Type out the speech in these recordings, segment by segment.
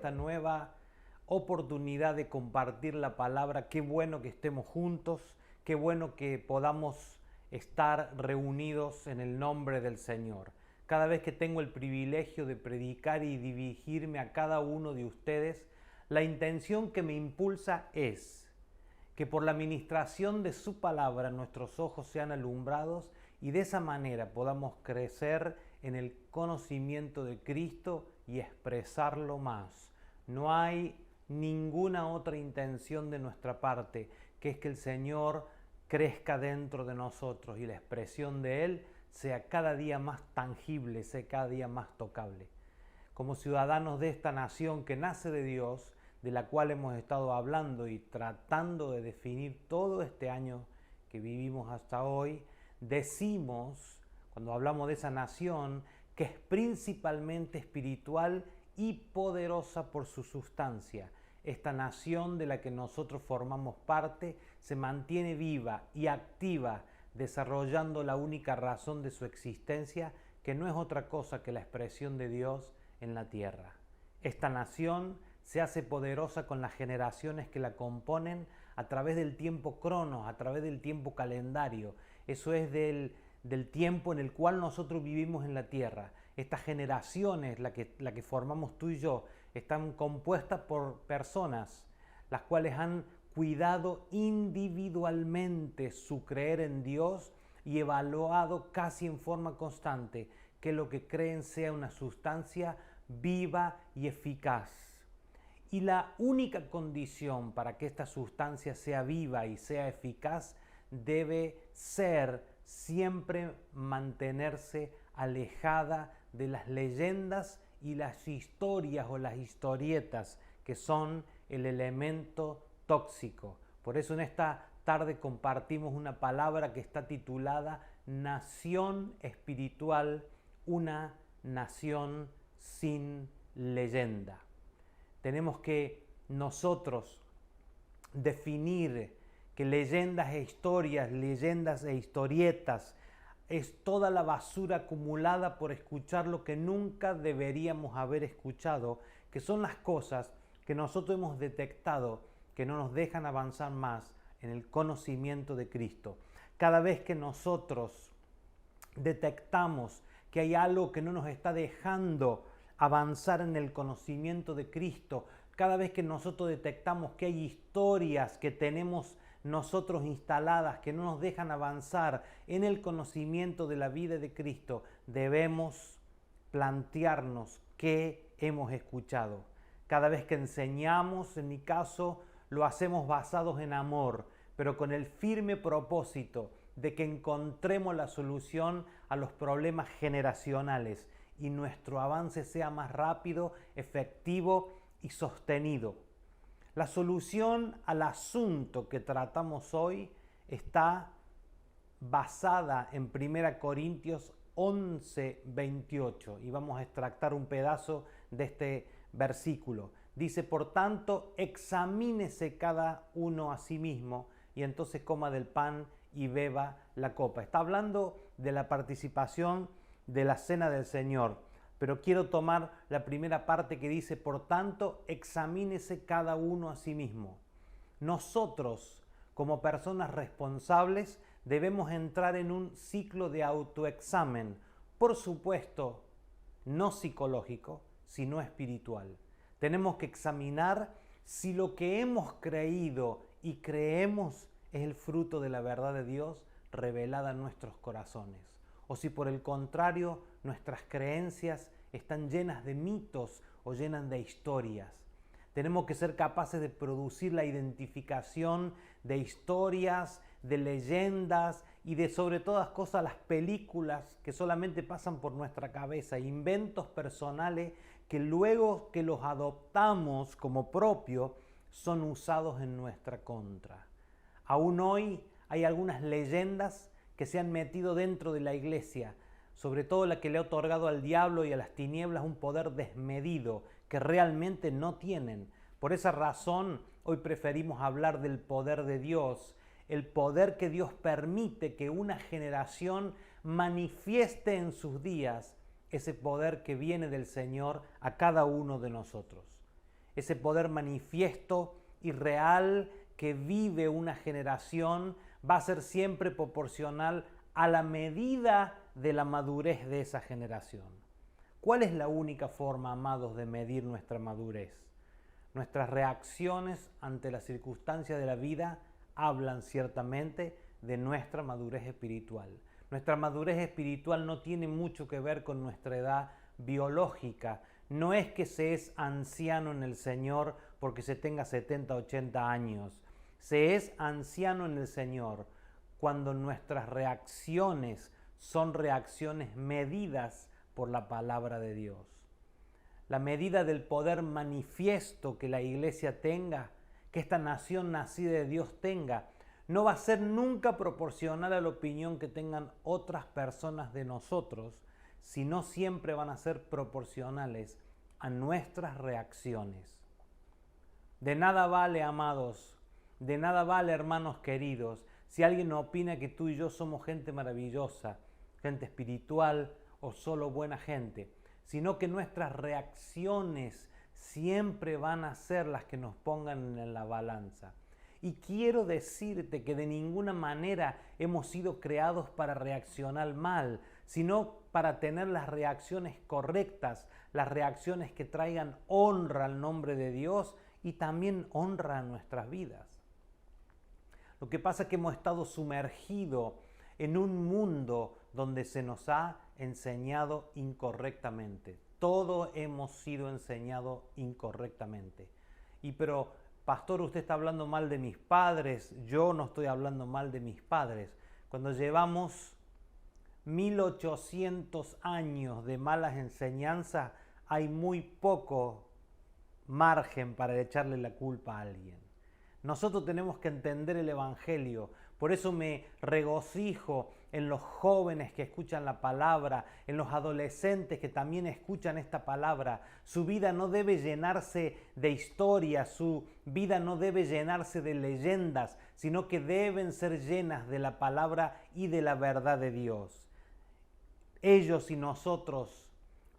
esta nueva oportunidad de compartir la palabra. Qué bueno que estemos juntos, qué bueno que podamos estar reunidos en el nombre del Señor. Cada vez que tengo el privilegio de predicar y dirigirme a cada uno de ustedes, la intención que me impulsa es que por la ministración de su palabra nuestros ojos sean alumbrados y de esa manera podamos crecer en el conocimiento de Cristo y expresarlo más. No hay ninguna otra intención de nuestra parte que es que el Señor crezca dentro de nosotros y la expresión de Él sea cada día más tangible, sea cada día más tocable. Como ciudadanos de esta nación que nace de Dios, de la cual hemos estado hablando y tratando de definir todo este año que vivimos hasta hoy, decimos, cuando hablamos de esa nación, que es principalmente espiritual y poderosa por su sustancia. Esta nación de la que nosotros formamos parte se mantiene viva y activa, desarrollando la única razón de su existencia, que no es otra cosa que la expresión de Dios en la tierra. Esta nación se hace poderosa con las generaciones que la componen a través del tiempo cronos, a través del tiempo calendario. Eso es del tiempo en el cual nosotros vivimos en la tierra. Estas generaciones, la que formamos tú y yo, están compuestas por personas las cuales han cuidado individualmente su creer en Dios y evaluado casi en forma constante que lo que creen sea una sustancia viva y eficaz. Y la única condición para que esta sustancia sea viva y sea eficaz debe ser siempre mantenerse alejada de las leyendas y las historias o las historietas que son el elemento tóxico. Por eso en esta tarde compartimos una palabra que está titulada Nación Espiritual, una nación sin leyenda. Tenemos que nosotros definir que leyendas e historias, leyendas e historietas, es toda la basura acumulada por escuchar lo que nunca deberíamos haber escuchado, que son las cosas que nosotros hemos detectado que no nos dejan avanzar más en el conocimiento de Cristo. Cada vez que nosotros detectamos que hay algo que no nos está dejando avanzar en el conocimiento de Cristo, cada vez que nosotros detectamos que hay historias que tenemos nosotros instaladas que no nos dejan avanzar en el conocimiento de la vida de Cristo, debemos plantearnos qué hemos escuchado. Cada vez que enseñamos, en mi caso, lo hacemos basados en amor, pero con el firme propósito de que encontremos la solución a los problemas generacionales y nuestro avance sea más rápido, efectivo y sostenido. La solución al asunto que tratamos hoy está basada en 1 Corintios 11, 28 y vamos a extractar un pedazo de este versículo. Dice, por tanto, examínese cada uno a sí mismo y entonces coma del pan y beba la copa. Está hablando de la participación de la cena del Señor. Pero quiero tomar la primera parte que dice, por tanto, examínese cada uno a sí mismo. Nosotros, como personas responsables, debemos entrar en un ciclo de autoexamen, por supuesto, no psicológico, sino espiritual. Tenemos que examinar si lo que hemos creído y creemos es el fruto de la verdad de Dios revelada en nuestros corazones, o si por el contrario nuestras creencias están llenas de mitos o llenas de historias. Tenemos que ser capaces de producir la identificación de historias, de leyendas y de sobre todas cosas las películas que solamente pasan por nuestra cabeza, inventos personales que luego que los adoptamos como propios son usados en nuestra contra. Aún hoy hay algunas leyendas que se han metido dentro de la iglesia, sobre todo la que le ha otorgado al diablo y a las tinieblas un poder desmedido que realmente no tienen. Por esa razón, hoy preferimos hablar del poder de Dios, el poder que Dios permite que una generación manifieste en sus días, ese poder que viene del Señor a cada uno de nosotros. ese poder manifiesto y real que vive una generación va a ser siempre proporcional a la medida de la madurez de esa generación. ¿Cuál es la única forma, amados, de medir nuestra madurez? Nuestras reacciones ante las circunstancias de la vida hablan ciertamente de nuestra madurez espiritual. Nuestra madurez espiritual no tiene mucho que ver con nuestra edad biológica. No es que se es anciano en el Señor porque se tenga 70, 80 años. Se es anciano en el Señor cuando nuestras reacciones son reacciones medidas por la palabra de Dios. La medida del poder manifiesto que la iglesia tenga, que esta nación nacida de Dios tenga, no va a ser nunca proporcional a la opinión que tengan otras personas de nosotros, sino siempre van a ser proporcionales a nuestras reacciones. De nada vale, amados, de nada vale, hermanos queridos, si alguien opina que tú y yo somos gente maravillosa, gente espiritual o solo buena gente, sino que nuestras reacciones siempre van a ser las que nos pongan en la balanza. Y quiero decirte que de ninguna manera hemos sido creados para reaccionar mal, sino para tener las reacciones correctas, las reacciones que traigan honra al nombre de Dios y también honra a nuestras vidas. Lo que pasa es que hemos estado sumergidos en un mundo donde se nos ha enseñado incorrectamente. Todo hemos sido enseñado incorrectamente. Pero, pastor, usted está hablando mal de mis padres. Yo no estoy hablando mal de mis padres. Cuando llevamos 1800 años de malas enseñanzas, hay muy poco margen para echarle la culpa a alguien. Nosotros tenemos que entender el Evangelio. Por eso me regocijo en los jóvenes que escuchan la palabra, en los adolescentes que también escuchan esta palabra. Su vida no debe llenarse de historias, su vida no debe llenarse de leyendas, sino que deben ser llenas de la palabra y de la verdad de Dios. Ellos y nosotros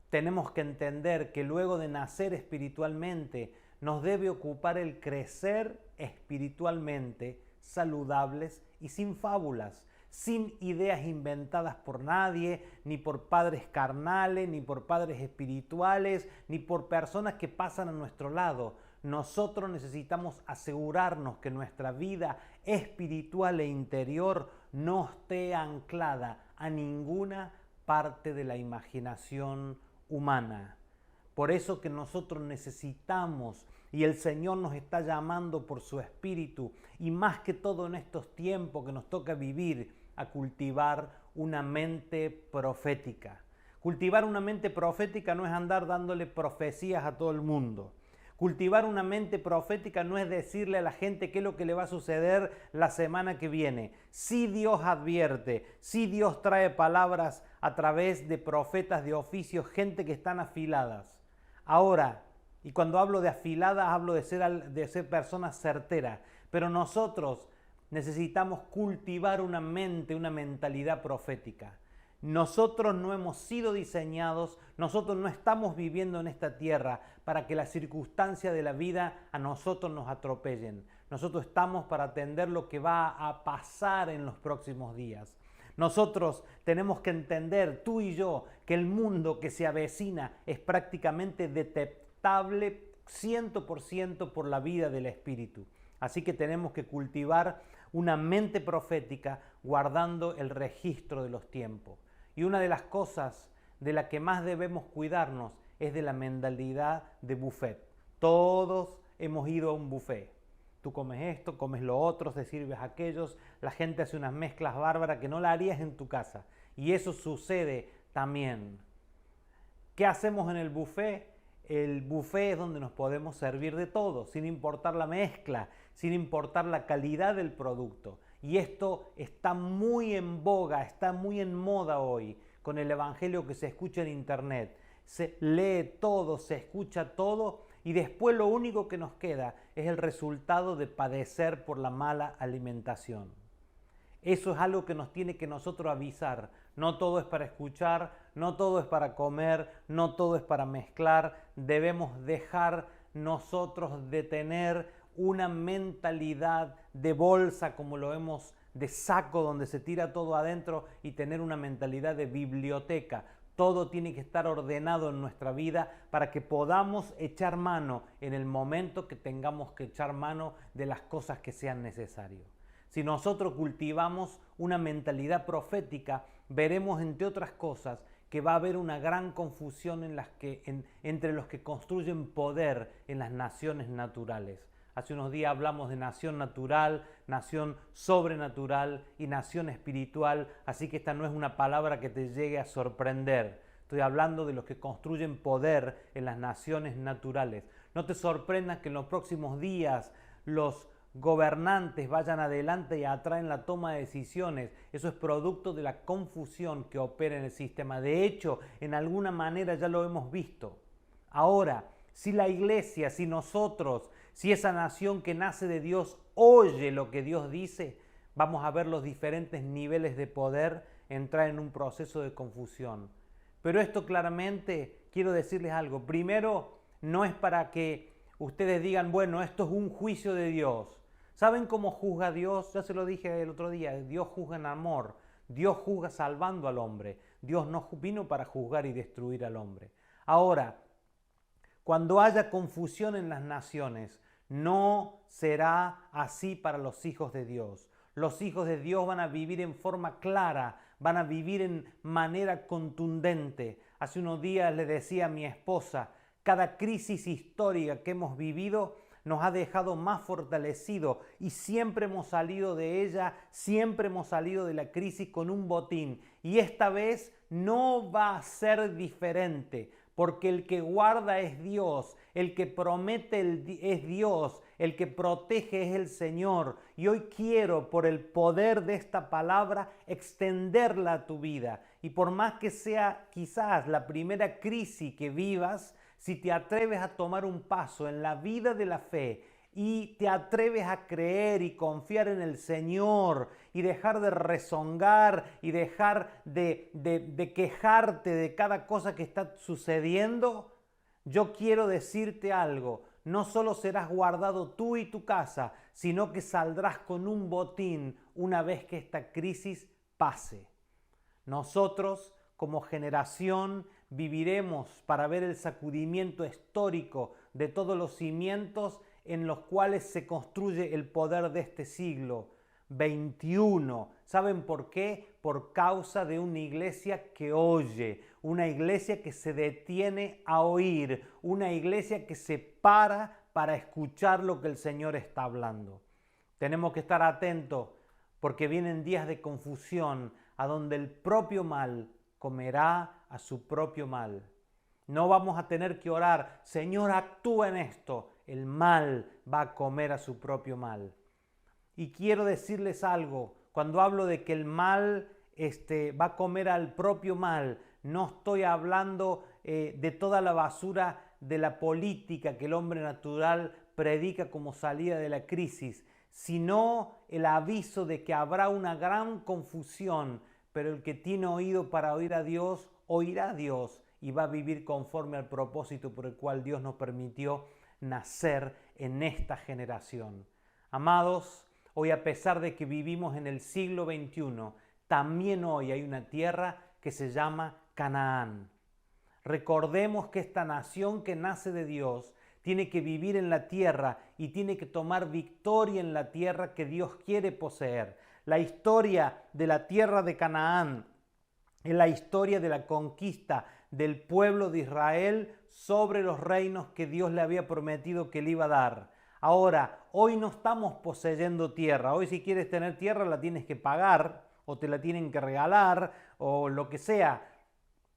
tenemos que entender que luego de nacer espiritualmente, nos debe ocupar el crecer espiritualmente saludables y sin fábulas, sin ideas inventadas por nadie, ni por padres carnales, ni por padres espirituales, ni por personas que pasan a nuestro lado. Nosotros necesitamos asegurarnos que nuestra vida espiritual e interior no esté anclada a ninguna parte de la imaginación humana. Por eso que nosotros necesitamos, y el Señor nos está llamando por su Espíritu, y más que todo en estos tiempos que nos toca vivir, a cultivar una mente profética. Cultivar una mente profética no es andar dándole profecías a todo el mundo. Cultivar una mente profética no es decirle a la gente qué es lo que le va a suceder la semana que viene. Sí, Dios advierte, sí, Dios trae palabras a través de profetas de oficio, gente que están afiladas. Ahora, y cuando hablo de afiladas, hablo de ser personas certeras. Pero nosotros necesitamos cultivar una mente, una mentalidad profética. Nosotros no hemos sido diseñados, nosotros no estamos viviendo en esta tierra para que las circunstancias de la vida a nosotros nos atropellen. Nosotros estamos para atender lo que va a pasar en los próximos días. Nosotros tenemos que entender, tú y yo, que el mundo que se avecina es prácticamente detectable 100% por la vida del Espíritu. Así que tenemos que cultivar una mente profética guardando el registro de los tiempos. Y una de las cosas de la que más debemos cuidarnos es de la mentalidad de buffet. Todos hemos ido a un buffet. Tú comes esto, comes lo otro, te sirves aquellos. La gente hace unas mezclas bárbaras que no la harías en tu casa. Y eso sucede también. ¿Qué hacemos en el buffet? El buffet es donde nos podemos servir de todo, sin importar la mezcla, sin importar la calidad del producto. Y esto está muy en boga, está muy en moda hoy, con el evangelio que se escucha en internet. Se lee todo, se escucha todo, y después lo único que nos queda es el resultado de padecer por la mala alimentación. Eso es algo que nos tiene que nosotros avisar. No todo es para escuchar, no todo es para comer, no todo es para mezclar. Debemos dejar nosotros de tener una mentalidad de bolsa, como lo hemos, de saco donde se tira todo adentro, y tener una mentalidad de biblioteca. Todo tiene que estar ordenado en nuestra vida para que podamos echar mano en el momento que tengamos que echar mano de las cosas que sean necesarias. Si nosotros cultivamos una mentalidad profética, veremos, entre otras cosas, que va a haber una gran confusión entre los que construyen poder en las naciones naturales. Hace unos días hablamos de nación natural, nación sobrenatural y nación espiritual, así que esta no es una palabra que te llegue a sorprender. Estoy hablando de los que construyen poder en las naciones naturales. No te sorprendas que en los próximos días los gobernantes vayan adelante y atrás en la toma de decisiones. Eso es producto de la confusión que opera en el sistema. De hecho, en alguna manera ya lo hemos visto. Ahora, si la iglesia, si nosotros, si esa nación que nace de Dios oye lo que Dios dice, vamos a ver los diferentes niveles de poder entrar en un proceso de confusión. Pero esto claramente, quiero decirles algo. Primero, no es para que ustedes digan, bueno, esto es un juicio de Dios. ¿Saben cómo juzga Dios? Ya se lo dije el otro día, Dios juzga en amor. Dios juzga salvando al hombre. Dios no vino para juzgar y destruir al hombre. Ahora, cuando haya confusión en las naciones, no será así para los hijos de Dios. Los hijos de Dios van a vivir en forma clara, van a vivir en manera contundente. Hace unos días le decía a mi esposa, cada crisis histórica que hemos vivido nos ha dejado más fortalecidos y siempre hemos salido de ella, siempre hemos salido de la crisis con un botín. Y esta vez no va a ser diferente, porque el que guarda es Dios, el que promete es Dios, el que protege es el Señor. Y hoy quiero, por el poder de esta palabra, extenderla a tu vida. Y por más que sea quizás la primera crisis que vivas, si te atreves a tomar un paso en la vida de la fe y te atreves a creer y confiar en el Señor y dejar de rezongar y dejar de quejarte de cada cosa que está sucediendo, yo quiero decirte algo. No solo serás guardado tú y tu casa, sino que saldrás con un botín una vez que esta crisis pase. Nosotros, como generación, viviremos para ver el sacudimiento histórico de todos los cimientos en los cuales se construye el poder de este siglo XXI. ¿Saben por qué? Por causa de una iglesia que oye, una iglesia que se detiene a oír, una iglesia que se para escuchar lo que el Señor está hablando. Tenemos que estar atentos porque vienen días de confusión a donde el propio mal comerá a su propio mal. No vamos a tener que orar, Señor, actúa en esto. El mal va a comer a su propio mal. Y quiero decirles algo, cuando hablo de que el mal va a comer al propio mal, no estoy hablando de toda la basura de la política que el hombre natural predica como salida de la crisis, sino el aviso de que habrá una gran confusión, pero el que tiene oído para oír a Dios, oirá a Dios y va a vivir conforme al propósito por el cual Dios nos permitió nacer en esta generación. Amados, hoy, a pesar de que vivimos en el siglo XXI, también hoy hay una tierra que se llama Canaán. Recordemos que esta nación que nace de Dios tiene que vivir en la tierra y tiene que tomar victoria en la tierra que Dios quiere poseer. La historia de la tierra de Canaán es la historia de la conquista del pueblo de Israel sobre los reinos que Dios le había prometido que le iba a dar. Ahora, hoy no estamos poseyendo tierra. Hoy, si quieres tener tierra, la tienes que pagar o te la tienen que regalar o lo que sea.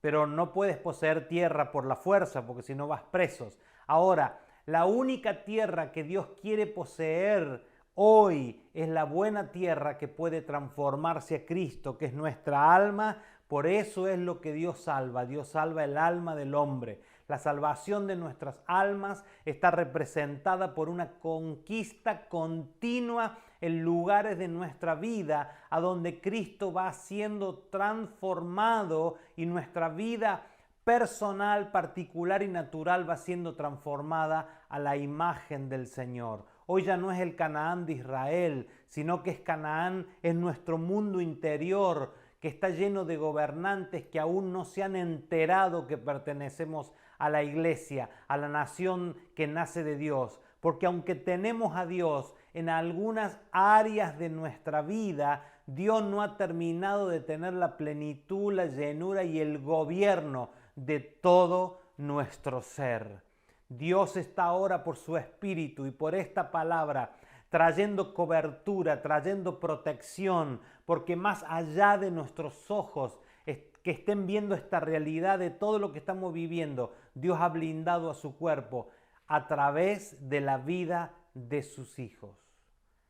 Pero no puedes poseer tierra por la fuerza, porque si no vas presos. Ahora, la única tierra que Dios quiere poseer hoy es la buena tierra que puede transformarse a Cristo, que es nuestra alma. Por eso es lo que Dios salva. Dios salva el alma del hombre. La salvación de nuestras almas está representada por una conquista continua en lugares de nuestra vida a donde Cristo va siendo transformado y nuestra vida personal, particular y natural va siendo transformada a la imagen del Señor. Hoy ya no es el Canaán de Israel, sino que es Canaán, es nuestro mundo interior, que está lleno de gobernantes que aún no se han enterado que pertenecemos a la iglesia, a la nación que nace de Dios. Porque aunque tenemos a Dios en algunas áreas de nuestra vida, Dios no ha terminado de tener la plenitud, la llenura y el gobierno de todo nuestro ser. Dios está ahora por su Espíritu y por esta palabra trayendo cobertura, trayendo protección, porque más allá de nuestros ojos que estén viendo esta realidad de todo lo que estamos viviendo, Dios ha blindado a su cuerpo a través de la vida de sus hijos.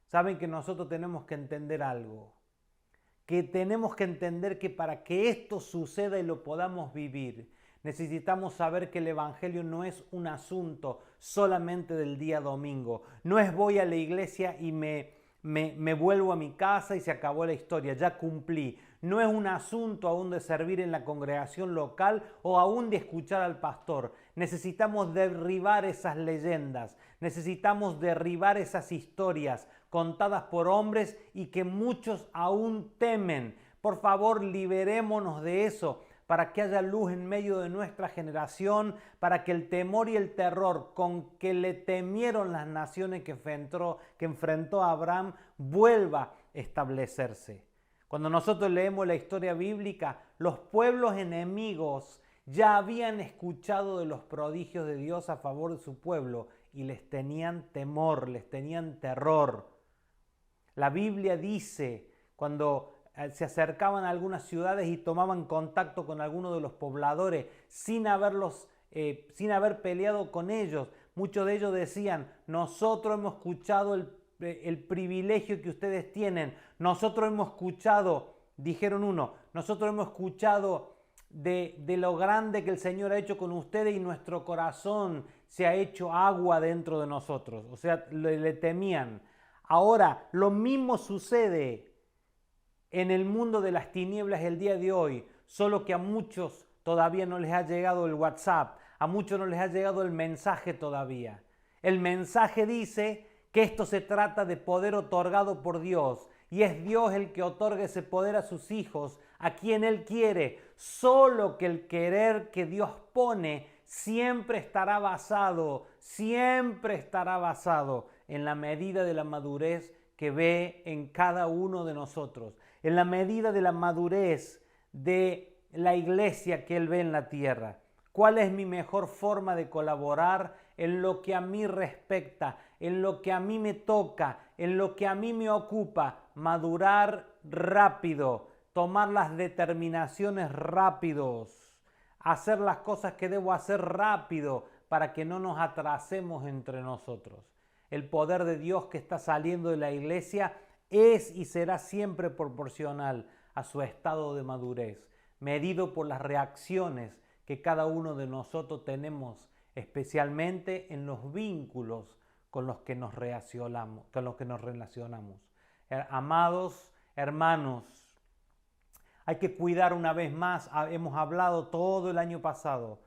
Saben que nosotros tenemos que entender algo, que tenemos que entender que para que esto suceda y lo podamos vivir, necesitamos saber que el Evangelio no es un asunto solamente del día domingo. No es voy a la iglesia y me vuelvo a mi casa y se acabó la historia, ya cumplí. No es un asunto aún de servir en la congregación local o aún de escuchar al pastor. Necesitamos derribar esas leyendas, necesitamos derribar esas historias contadas por hombres y que muchos aún temen. Por favor, liberémonos de eso, para que haya luz en medio de nuestra generación, para que el temor y el terror con que le temieron las naciones que enfrentó Abraham vuelva a establecerse. Cuando nosotros leemos la historia bíblica, los pueblos enemigos ya habían escuchado de los prodigios de Dios a favor de su pueblo y les tenían temor, les tenían terror. La Biblia dice, cuando se acercaban a algunas ciudades y tomaban contacto con algunos de los pobladores sin haber peleado con ellos. Muchos de ellos decían, nosotros hemos escuchado el privilegio que ustedes tienen, nosotros hemos escuchado, dijeron uno, nosotros hemos escuchado de lo grande que el Señor ha hecho con ustedes y nuestro corazón se ha hecho agua dentro de nosotros. O sea, le temían. Ahora, lo mismo sucede en el mundo de las tinieblas el día de hoy, solo que a muchos todavía no les ha llegado el WhatsApp, a muchos no les ha llegado el mensaje todavía. El mensaje dice que esto se trata de poder otorgado por Dios y es Dios el que otorga ese poder a sus hijos, a quien Él quiere, solo que el querer que Dios pone siempre estará basado en la medida de la madurez que ve en cada uno de nosotros, en la medida de la madurez de la iglesia que Él ve en la tierra. ¿Cuál es mi mejor forma de colaborar en lo que a mí respecta, en lo que a mí me toca, en lo que a mí me ocupa? Madurar rápido, tomar las determinaciones rápidos, hacer las cosas que debo hacer rápido para que no nos atrasemos entre nosotros. El poder de Dios que está saliendo de la iglesia es y será siempre proporcional a su estado de madurez, medido por las reacciones que cada uno de nosotros tenemos, especialmente en los vínculos con los que nos relacionamos. Amados hermanos, hay que cuidar una vez más, hemos hablado todo el año pasado,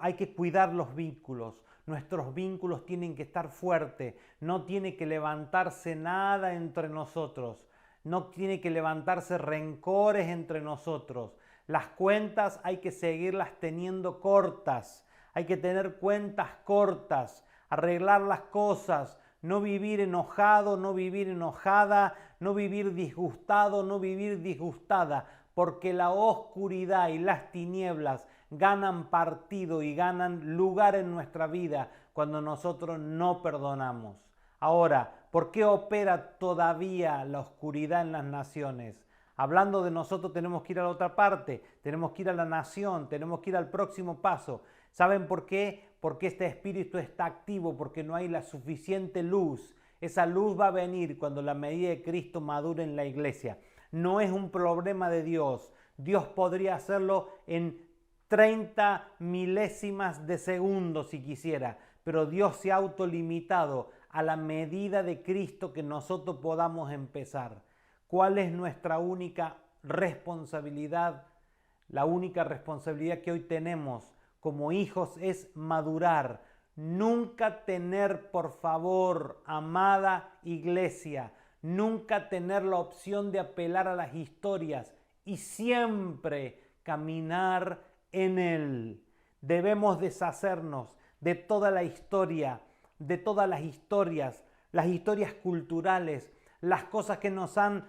hay que cuidar los vínculos. Nuestros vínculos tienen que estar fuertes, no tiene que levantarse nada entre nosotros, no tiene que levantarse rencores entre nosotros. Las cuentas hay que seguirlas teniendo cortas, hay que tener cuentas cortas, arreglar las cosas, no vivir enojado, no vivir enojada, no vivir disgustado, no vivir disgustada, porque la oscuridad y las tinieblas ganan partido y ganan lugar en nuestra vida cuando nosotros no perdonamos. Ahora, ¿por qué opera todavía la oscuridad en las naciones? Hablando de nosotros tenemos que ir a la otra parte, tenemos que ir a la nación, tenemos que ir al próximo paso. ¿Saben por qué? Porque este espíritu está activo, porque no hay la suficiente luz. Esa luz va a venir cuando la medida de Cristo madure en la iglesia. No es un problema de Dios. Dios podría hacerlo en 30 milésimas de segundo si quisiera, pero Dios se ha autolimitado a la medida de Cristo que nosotros podamos empezar. ¿Cuál es nuestra única responsabilidad? La única responsabilidad que hoy tenemos como hijos es madurar. Nunca tener, por favor, amada iglesia, nunca tener la opción de apelar a las historias y siempre caminar en Él. Debemos deshacernos de toda la historia, de todas las historias culturales, las cosas que nos han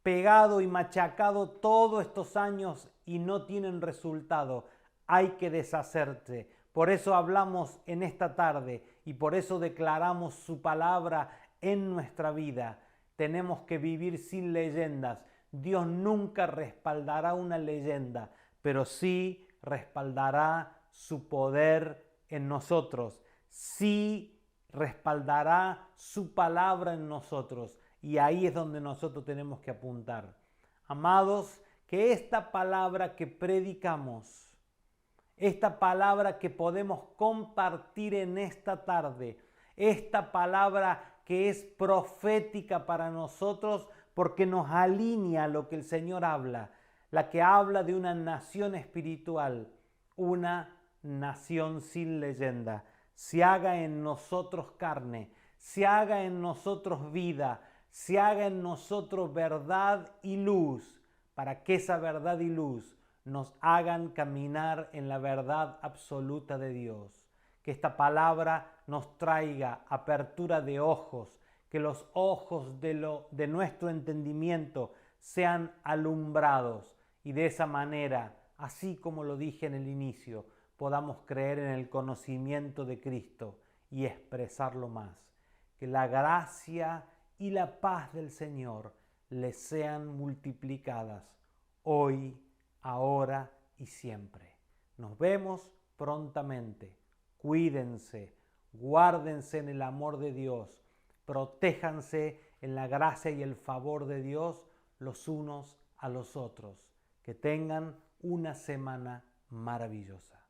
pegado y machacado todos estos años y no tienen resultado. Hay que deshacerse. Por eso hablamos en esta tarde y por eso declaramos su palabra en nuestra vida. Tenemos que vivir sin leyendas. Dios nunca respaldará una leyenda, pero sí respaldará su poder en nosotros. Sí respaldará su palabra en nosotros. Y ahí es donde nosotros tenemos que apuntar. Amados, que esta palabra que predicamos, esta palabra que podemos compartir en esta tarde, esta palabra que es profética para nosotros porque nos alinea a lo que el Señor habla, la que habla de una nación espiritual, una nación sin leyenda, se haga en nosotros carne, se haga en nosotros vida, se haga en nosotros verdad y luz, para que esa verdad y luz nos hagan caminar en la verdad absoluta de Dios. Que esta palabra nos traiga apertura de ojos, que los ojos de nuestro entendimiento sean alumbrados y de esa manera, así como lo dije en el inicio, podamos creer en el conocimiento de Cristo y expresarlo más. Que la gracia y la paz del Señor les sean multiplicadas hoy, ahora y siempre. Nos vemos prontamente. Cuídense, guárdense en el amor de Dios, protéjanse en la gracia y el favor de Dios los unos a los otros. Que tengan una semana maravillosa.